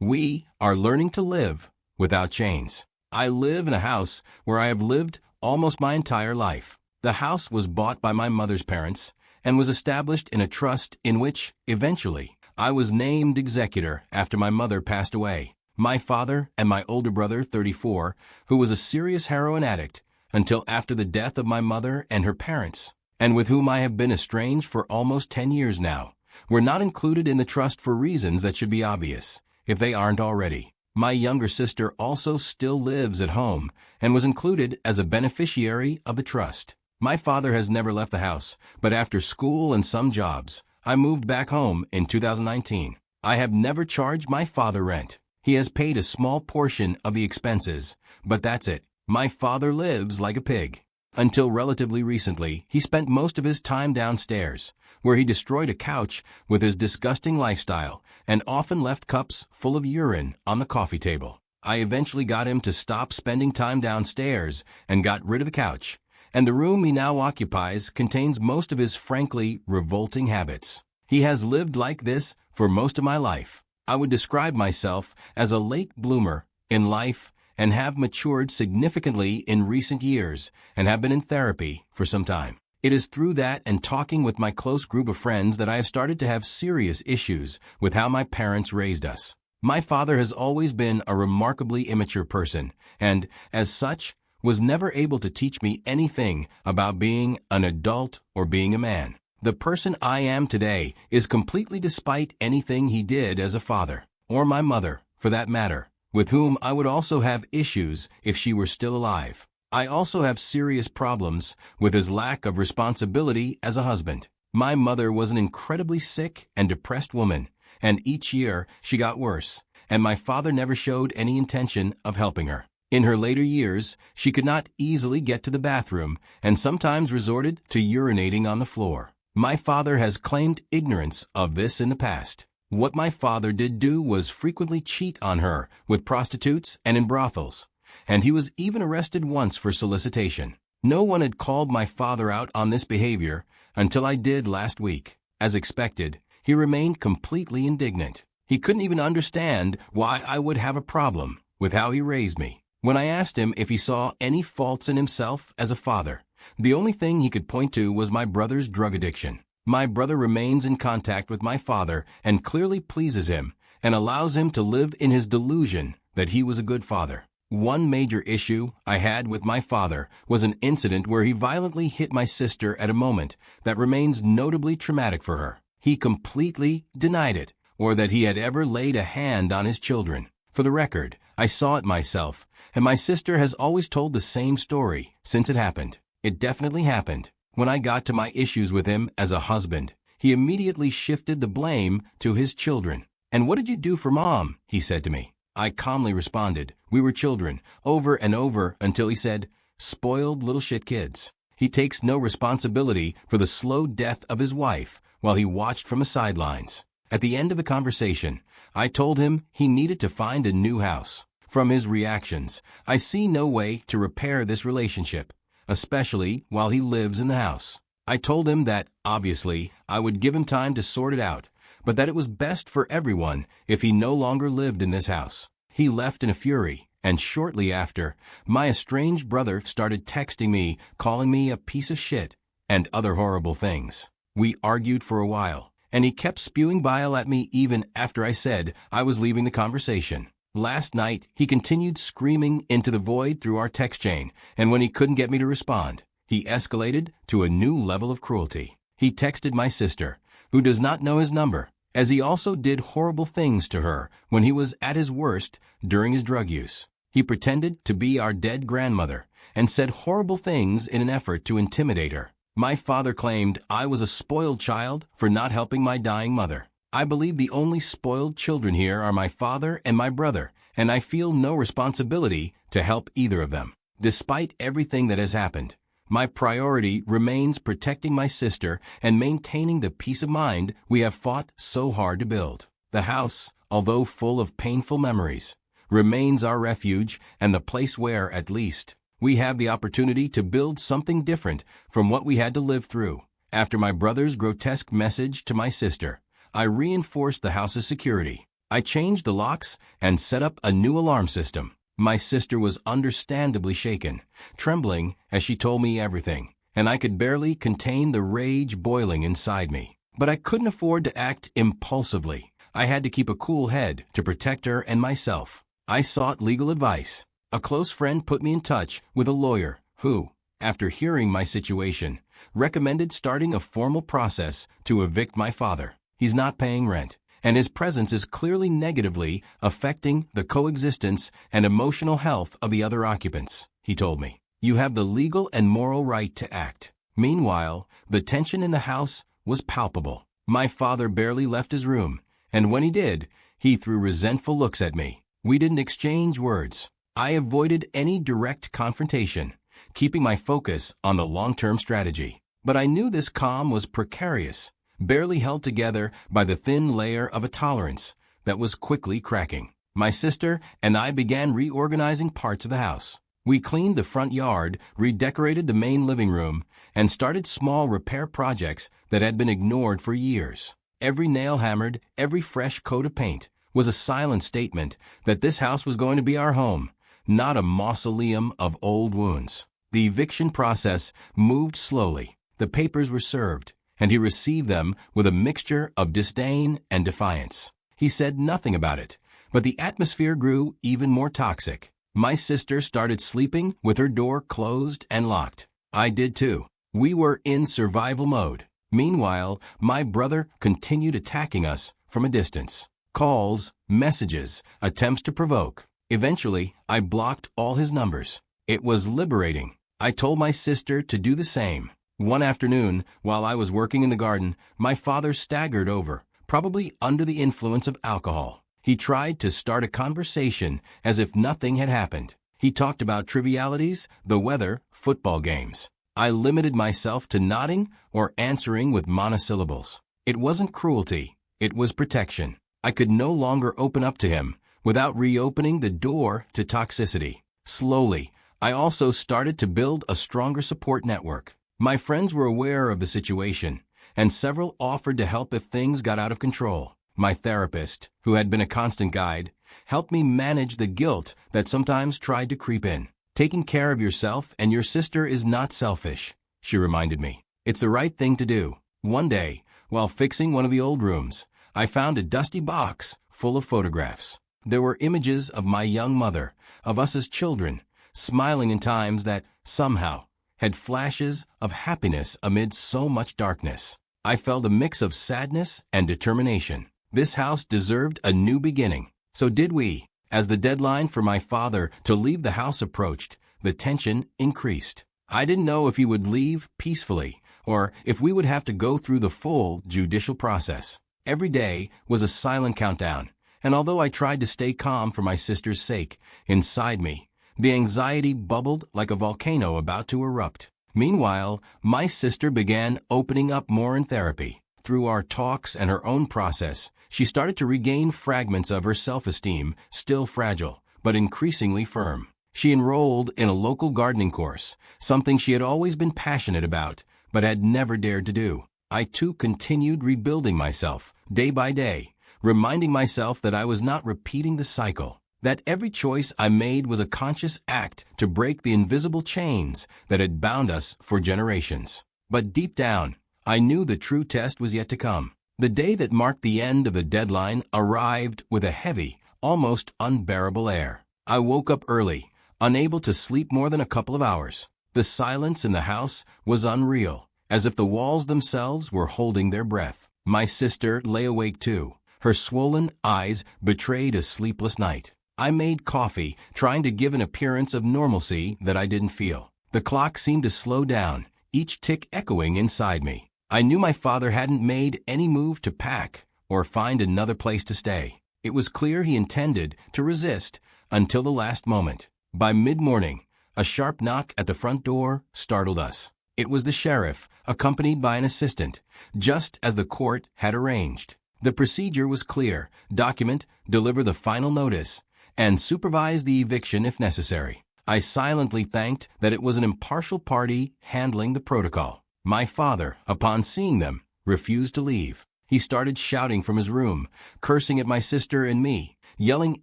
We are learning to live without chains. I live in a house where I have lived almost my entire life. The house was bought by my mother's parents and was established in a trust in which, eventually, I was named executor after my mother passed away. My father and my older brother, 34, who was a serious heroin addict until after the death of my mother and her parents, and with whom I have been estranged for almost 10 years now, were not included in the trust for reasons that should be obvious, if they aren't already. My younger sister also still lives at home and was included as a beneficiary of the trust. My father has never left the house, but after school and some jobs, I moved back home in 2019. I have never charged my father rent. He has paid a small portion of the expenses, but that's it. My father lives like a pig. Until relatively recently, he spent most of his time downstairs, where he destroyed a couch with his disgusting lifestyle and often left cups full of urine on the coffee table. I eventually got him to stop spending time downstairs and got rid of the couch, and the room he now occupies contains most of his frankly revolting habits. He has lived like this for most of my life. I would describe myself as a late bloomer in life and have matured significantly in recent years and have been in therapy for some time. It is through that and talking with my close group of friends that I have started to have serious issues with how my parents raised us. My father has always been a remarkably immature person and, as such, was never able to teach me anything about being an adult or being a man. The person I am today is completely despite anything he did as a father, or my mother, for that matter, with whom I would also have issues if she were still alive. I also have serious problems with his lack of responsibility as a husband. My mother was an incredibly sick and depressed woman, and each year she got worse, and my father never showed any intention of helping her. In her later years, she could not easily get to the bathroom and sometimes resorted to urinating on the floor. My father has claimed ignorance of this in the past. What my father did do was frequently cheat on her with prostitutes and in brothels, and he was even arrested once for solicitation. No one had called my father out on this behavior until I did last week. As expected, he remained completely indignant. He couldn't even understand why I would have a problem with how he raised me. When I asked him if he saw any faults in himself as a father, the only thing he could point to was my brother's drug addiction. My brother remains in contact with my father and clearly pleases him and allows him to live in his delusion that he was a good father. One major issue I had with my father was an incident where he violently hit my sister at a moment that remains notably traumatic for her. He completely denied it, or that he had ever laid a hand on his children. For the record, I saw it myself, and my sister has always told the same story since it happened. It definitely happened. When I got to my issues with him as a husband, he immediately shifted the blame to his children. "And what did you do for Mom?" he said to me. I calmly responded, "We were children," over and over until he said, "Spoiled little shit kids." He takes no responsibility for the slow death of his wife while he watched from the sidelines. At the end of the conversation, I told him he needed to find a new house. From his reactions, I see no way to repair this relationship, especially while he lives in the house. I told him that, obviously, I would give him time to sort it out, but that it was best for everyone if he no longer lived in this house. He left in a fury, and shortly after, my estranged brother started texting me, calling me a piece of shit, and other horrible things. We argued for a while, and he kept spewing bile at me even after I said I was leaving the conversation. Last night, he continued screaming into the void through our text chain, and when he couldn't get me to respond, he escalated to a new level of cruelty. He texted my sister, who does not know his number, as he also did horrible things to her when he was at his worst during his drug use. He pretended to be our dead grandmother and said horrible things in an effort to intimidate her. My father claimed I was a spoiled child for not helping my dying mother. I believe the only spoiled children here are my father and my brother, and I feel no responsibility to help either of them. Despite everything that has happened, my priority remains protecting my sister and maintaining the peace of mind we have fought so hard to build. The house, although full of painful memories, remains our refuge and the place where, at least, we have the opportunity to build something different from what we had to live through. After my brother's grotesque message to my sister, I reinforced the house's security. I changed the locks and set up a new alarm system. My sister was understandably shaken, trembling as she told me everything, and I could barely contain the rage boiling inside me. But I couldn't afford to act impulsively. I had to keep a cool head to protect her and myself. I sought legal advice. A close friend put me in touch with a lawyer who, after hearing my situation, recommended starting a formal process to evict my father. He's not paying rent, and his presence is clearly negatively affecting the coexistence and emotional health of the other occupants, he told me. You have the legal and moral right to act. Meanwhile, the tension in the house was palpable. My father barely left his room, and when he did, he threw resentful looks at me. We didn't exchange words. I avoided any direct confrontation, keeping my focus on the long-term strategy. But I knew this calm was precarious, barely held together by the thin layer of a tolerance that was quickly cracking. My sister and I began reorganizing parts of the house. We cleaned the front yard, redecorated the main living room, and started small repair projects that had been ignored for years. Every nail hammered, every fresh coat of paint was a silent statement that this house was going to be our home, not a mausoleum of old wounds. The eviction process moved slowly. The papers were served, and he received them with a mixture of disdain and defiance. He said nothing about it, but the atmosphere grew even more toxic. My sister started sleeping with her door closed and locked. I did too. We were in survival mode. Meanwhile, my brother continued attacking us from a distance. Calls, messages, attempts to provoke. Eventually, I blocked all his numbers. It was liberating. I told my sister to do the same. One afternoon, while I was working in the garden, my father staggered over, probably under the influence of alcohol. He tried to start a conversation as if nothing had happened. He talked about trivialities, the weather, football games. I limited myself to nodding or answering with monosyllables. It wasn't cruelty. It was protection. I could no longer open up to him without reopening the door to toxicity. Slowly, I also started to build a stronger support network. My friends were aware of the situation, and several offered to help if things got out of control. My therapist, who had been a constant guide, helped me manage the guilt that sometimes tried to creep in. Taking care of yourself and your sister is not selfish, she reminded me. It's the right thing to do. One day, while fixing one of the old rooms, I found a dusty box full of photographs. There were images of my young mother, of us as children, smiling in times that, somehow, had flashes of happiness amid so much darkness. I felt a mix of sadness and determination. This house deserved a new beginning. So did we. As the deadline for my father to leave the house approached, the tension increased. I didn't know if he would leave peacefully or if we would have to go through the full judicial process. Every day was a silent countdown, and although I tried to stay calm for my sister's sake, inside me, the anxiety bubbled like a volcano about to erupt. Meanwhile, my sister began opening up more in therapy. Through our talks and her own process, she started to regain fragments of her self-esteem, still fragile, but increasingly firm. She enrolled in a local gardening course, something she had always been passionate about, but had never dared to do. I too continued rebuilding myself, day by day, reminding myself that I was not repeating the cycle, that every choice I made was a conscious act to break the invisible chains that had bound us for generations. But deep down, I knew the true test was yet to come. The day that marked the end of the deadline arrived with a heavy, almost unbearable air. I woke up early, unable to sleep more than a couple of hours. The silence in the house was unreal, as if the walls themselves were holding their breath. My sister lay awake too. Her swollen eyes betrayed a sleepless night. I made coffee, trying to give an appearance of normalcy that I didn't feel. The clock seemed to slow down, each tick echoing inside me. I knew my father hadn't made any move to pack or find another place to stay. It was clear he intended to resist until the last moment. By mid-morning, a sharp knock at the front door startled us. It was the sheriff, accompanied by an assistant, just as the court had arranged. The procedure was clear: document, deliver the final notice, and supervise the eviction if necessary. I silently thanked that it was an impartial party handling the protocol. My father, upon seeing them, refused to leave. He started shouting from his room, cursing at my sister and me, yelling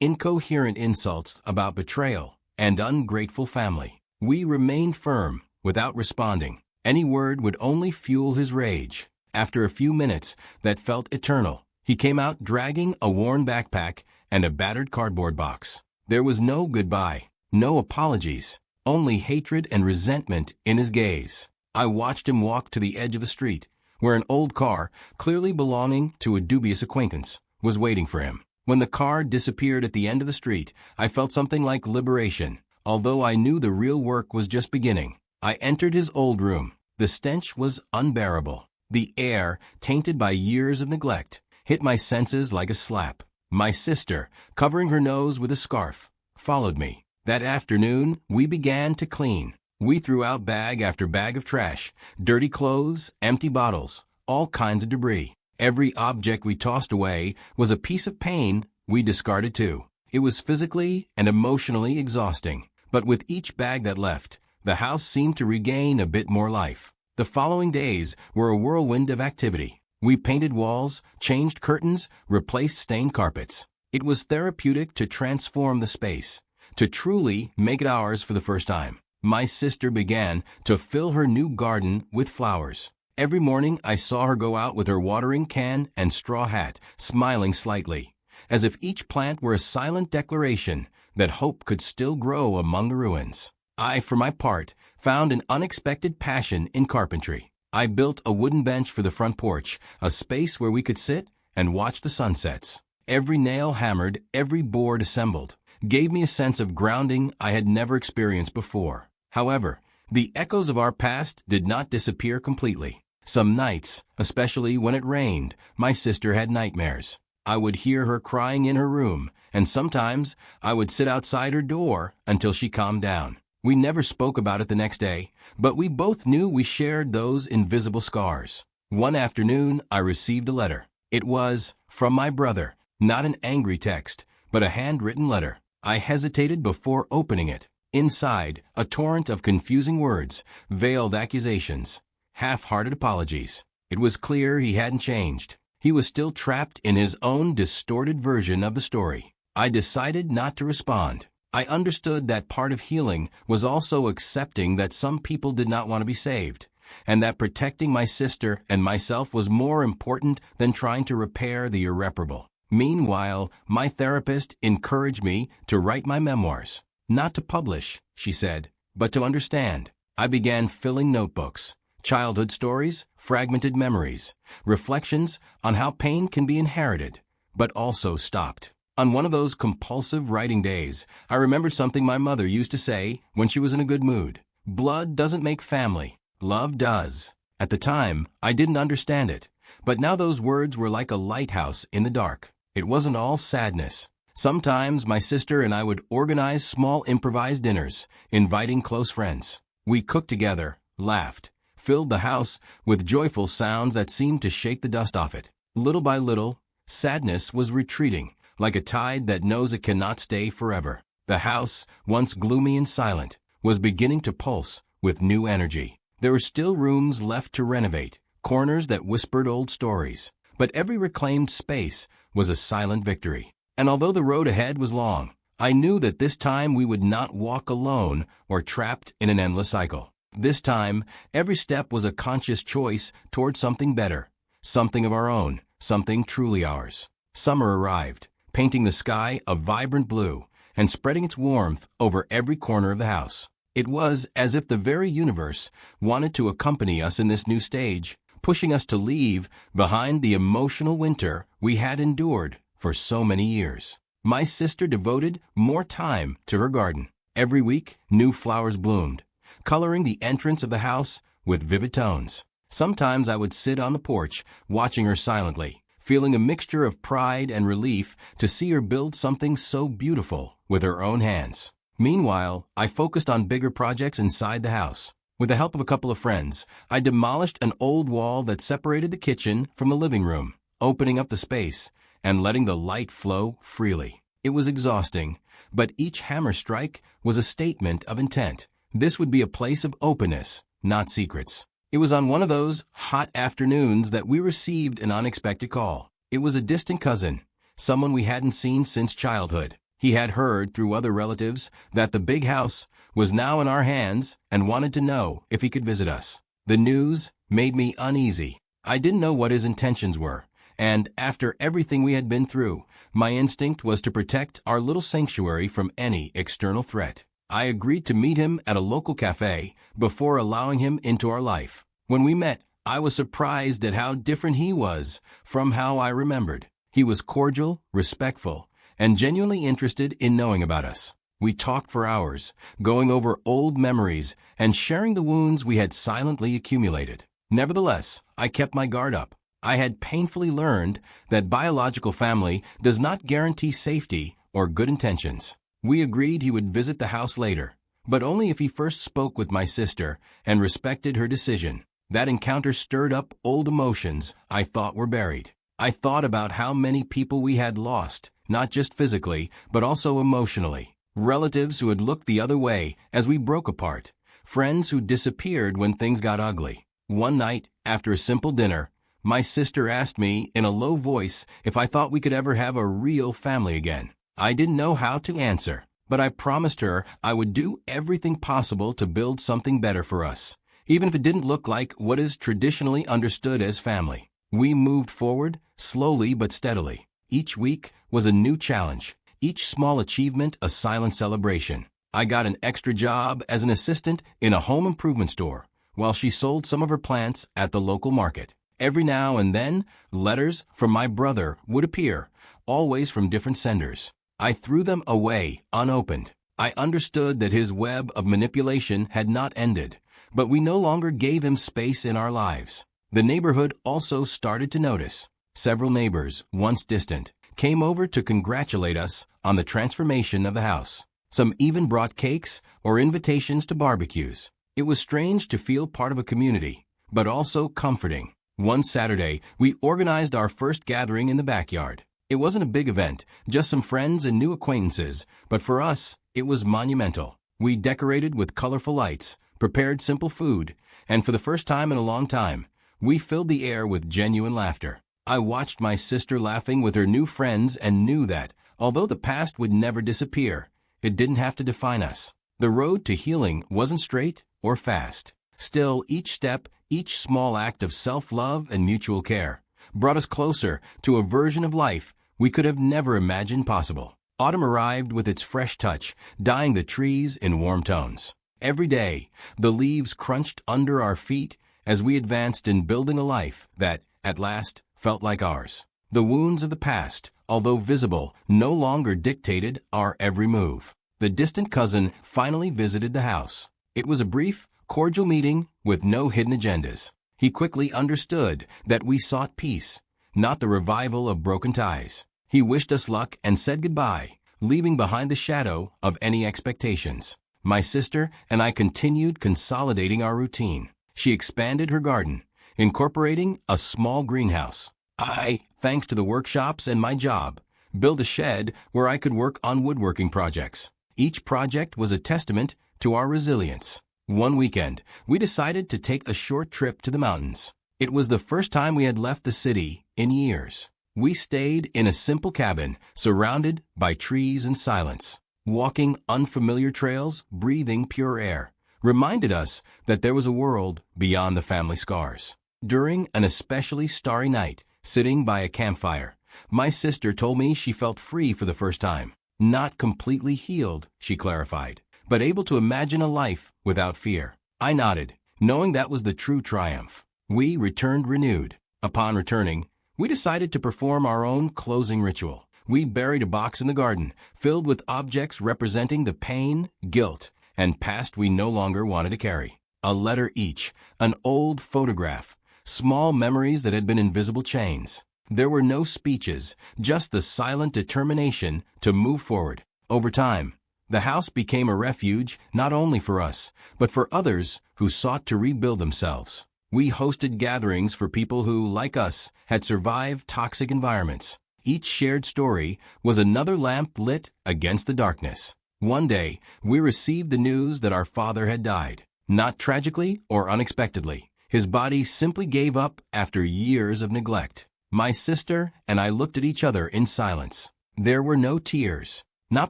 incoherent insults about betrayal and ungrateful family. We remained firm, without responding. Any word would only fuel his rage. After a few minutes that felt eternal, he came out dragging a worn backpack and a battered cardboard box. There was no goodbye, no apologies, only hatred and resentment in his gaze. I watched him walk to the edge of the street, where an old car, clearly belonging to a dubious acquaintance, was waiting for him. When the car disappeared at the end of the street, I felt something like liberation, although I knew the real work was just beginning. I entered his old room. The stench was unbearable. The air, tainted by years of neglect, hit my senses like a slap. My sister, covering her nose with a scarf, followed me. That afternoon, we began to clean. We threw out bag after bag of trash, dirty clothes, empty bottles, all kinds of debris. Every object we tossed away was a piece of pain we discarded too. It was physically and emotionally exhausting, but with each bag that left, the house seemed to regain a bit more life. The following days were a whirlwind of activity. We painted walls, changed curtains, replaced stained carpets. It was therapeutic to transform the space, to truly make it ours for the first time. My sister began to fill her new garden with flowers. Every morning I saw her go out with her watering can and straw hat, smiling slightly, as if each plant were a silent declaration that hope could still grow among the ruins. I, for my part, found an unexpected passion in carpentry. I built a wooden bench for the front porch, a space where we could sit and watch the sunsets. Every nail hammered, every board assembled, gave me a sense of grounding I had never experienced before. However, the echoes of our past did not disappear completely. Some nights, especially when it rained, my sister had nightmares. I would hear her crying in her room, and sometimes I would sit outside her door until she calmed down. We never spoke about it the next day, but we both knew we shared those invisible scars. One afternoon, I received a letter. It was from my brother, not an angry text, but a handwritten letter. I hesitated before opening it. Inside, a torrent of confusing words, veiled accusations, half-hearted apologies. It was clear he hadn't changed. He was still trapped in his own distorted version of the story. I decided not to respond. I understood that part of healing was also accepting that some people did not want to be saved, and that protecting my sister and myself was more important than trying to repair the irreparable. Meanwhile, my therapist encouraged me to write my memoirs. Not to publish, she said, but to understand. I began filling notebooks, childhood stories, fragmented memories, reflections on how pain can be inherited, but also stopped. On one of those compulsive writing days, I remembered something my mother used to say when she was in a good mood. Blood doesn't make family, love does. At the time, I didn't understand it, but now those words were like a lighthouse in the dark. It wasn't all sadness. Sometimes my sister and I would organize small improvised dinners, inviting close friends. We cooked together, laughed, filled the house with joyful sounds that seemed to shake the dust off it. Little by little, sadness was retreating, like a tide that knows it cannot stay forever. The house, once gloomy and silent, was beginning to pulse with new energy. There were still rooms left to renovate, corners that whispered old stories, but every reclaimed space was a silent victory. And although the road ahead was long, I knew that this time we would not walk alone or trapped in an endless cycle. This time, every step was a conscious choice toward something better, something of our own, something truly ours. Summer arrived, painting the sky a vibrant blue and spreading its warmth over every corner of the house. It was as if the very universe wanted to accompany us in this new stage, pushing us to leave behind the emotional winter we had endured for so many years. My sister devoted more time to her garden. Every week, new flowers bloomed, coloring the entrance of the house with vivid tones. Sometimes I would sit on the porch, watching her silently, feeling a mixture of pride and relief to see her build something so beautiful with her own hands. Meanwhile, I focused on bigger projects inside the house. With the help of a couple of friends, I demolished an old wall that separated the kitchen from the living room, opening up the space and letting the light flow freely. It was exhausting, but each hammer strike was a statement of intent. This would be a place of openness, not secrets. It was on one of those hot afternoons that we received an unexpected call. It was a distant cousin, someone we hadn't seen since childhood. He had heard through other relatives that the big house was now in our hands and wanted to know if he could visit us. The news made me uneasy. I didn't know what his intentions were, and after everything we had been through, my instinct was to protect our little sanctuary from any external threat. I agreed to meet him at a local cafe before allowing him into our life. When we met, I was surprised at how different he was from how I remembered. He was cordial, respectful, and genuinely interested in knowing about us. We talked for hours, going over old memories and sharing the wounds we had silently accumulated. Nevertheless, I kept my guard up. I had painfully learned that biological family does not guarantee safety or good intentions. We agreed he would visit the house later, but only if he first spoke with my sister and respected her decision. That encounter stirred up old emotions I thought were buried. I thought about how many people we had lost, not just physically, but also emotionally. Relatives who had looked the other way as we broke apart. Friends who disappeared when things got ugly. One night, after a simple dinner, my sister asked me in a low voice if I thought we could ever have a real family again. I didn't know how to answer, but I promised her I would do everything possible to build something better for us, even if it didn't look like what is traditionally understood as family. We moved forward, slowly but steadily. Each week was a new challenge, each small achievement a silent celebration. I got an extra job as an assistant in a home improvement store, while she sold some of her plants at the local market. Every now and then, letters from my brother would appear, always from different senders. I threw them away, unopened. I understood that his web of manipulation had not ended, but we no longer gave him space in our lives. The neighborhood also started to notice. Several neighbors, once distant, came over to congratulate us on the transformation of the house. Some even brought cakes or invitations to barbecues. It was strange to feel part of a community, but also comforting. One Saturday, we organized our first gathering in the backyard. It wasn't a big event, just some friends and new acquaintances, but for us, it was monumental. We decorated with colorful lights, prepared simple food, and for the first time in a long time, we filled the air with genuine laughter. I watched my sister laughing with her new friends and knew that, although the past would never disappear, it didn't have to define us. The road to healing wasn't straight or fast. Still, each step, each small act of self-love and mutual care brought us closer to a version of life we could have never imagined possible. Autumn arrived with its fresh touch, dyeing the trees in warm tones. Every day, the leaves crunched under our feet as we advanced in building a life that, at last, felt like ours. The wounds of the past, although visible, no longer dictated our every move. The distant cousin finally visited the house. It was a brief, cordial meeting with no hidden agendas. He quickly understood that we sought peace, not the revival of broken ties. He wished us luck and said goodbye, leaving behind the shadow of any expectations. My sister and I continued consolidating our routine. She expanded her garden, incorporating a small greenhouse. I, thanks to the workshops and my job, built a shed where I could work on woodworking projects. Each project was a testament to our resilience. One weekend, we decided to take a short trip to the mountains. It was the first time we had left the city in years. We stayed in a simple cabin, surrounded by trees and silence. Walking unfamiliar trails, breathing pure air, reminded us that there was a world beyond the family scars. During an especially starry night, sitting by a campfire, my sister told me she felt free for the first time. Not completely healed, she clarified, but able to imagine a life without fear. I nodded, knowing that was the true triumph. We returned renewed. Upon returning, we decided to perform our own closing ritual. We buried a box in the garden, filled with objects representing the pain, guilt, and past we no longer wanted to carry. A letter each, an old photograph, small memories that had been invisible chains. There were no speeches, just the silent determination to move forward. Over time, the house became a refuge not only for us, but for others who sought to rebuild themselves. We hosted gatherings for people who, like us, had survived toxic environments. Each shared story was another lamp lit against the darkness. One day, we received the news that our father had died. Not tragically or unexpectedly. His body simply gave up after years of neglect. My sister and I looked at each other in silence. There were no tears. Not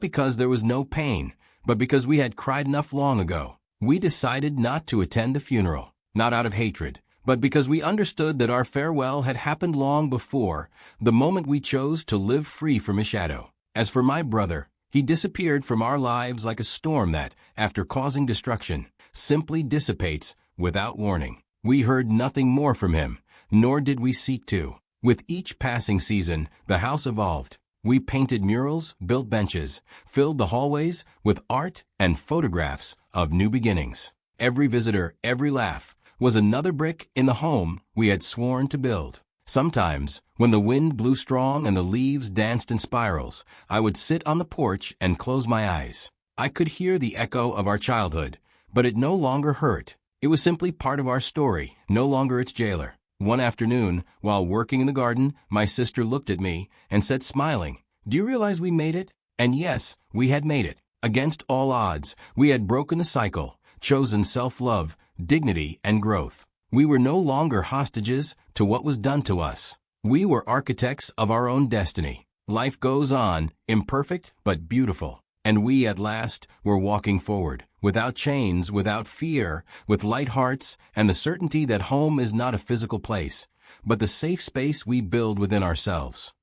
because there was no pain, but because we had cried enough long ago. We decided not to attend the funeral, not out of hatred, but because we understood that our farewell had happened long before, the moment we chose to live free from his shadow. As for my brother, he disappeared from our lives like a storm that, after causing destruction, simply dissipates without warning. We heard nothing more from him, nor did we seek to. With each passing season, the house evolved. We painted murals, built benches, filled the hallways with art and photographs of new beginnings. Every visitor, every laugh, was another brick in the home we had sworn to build. Sometimes, when the wind blew strong and the leaves danced in spirals, I would sit on the porch and close my eyes. I could hear the echo of our childhood, but it no longer hurt. It was simply part of our story, no longer its jailer. One afternoon, while working in the garden, my sister looked at me and said, smiling, "Do you realize we made it?" And yes, we had made it. Against all odds, we had broken the cycle, chosen self-love, dignity, and growth. We were no longer hostages to what was done to us. We were architects of our own destiny. Life goes on, imperfect but beautiful. And we, at last, were walking forward, without chains, without fear, with light hearts, and the certainty that home is not a physical place, but the safe space we build within ourselves.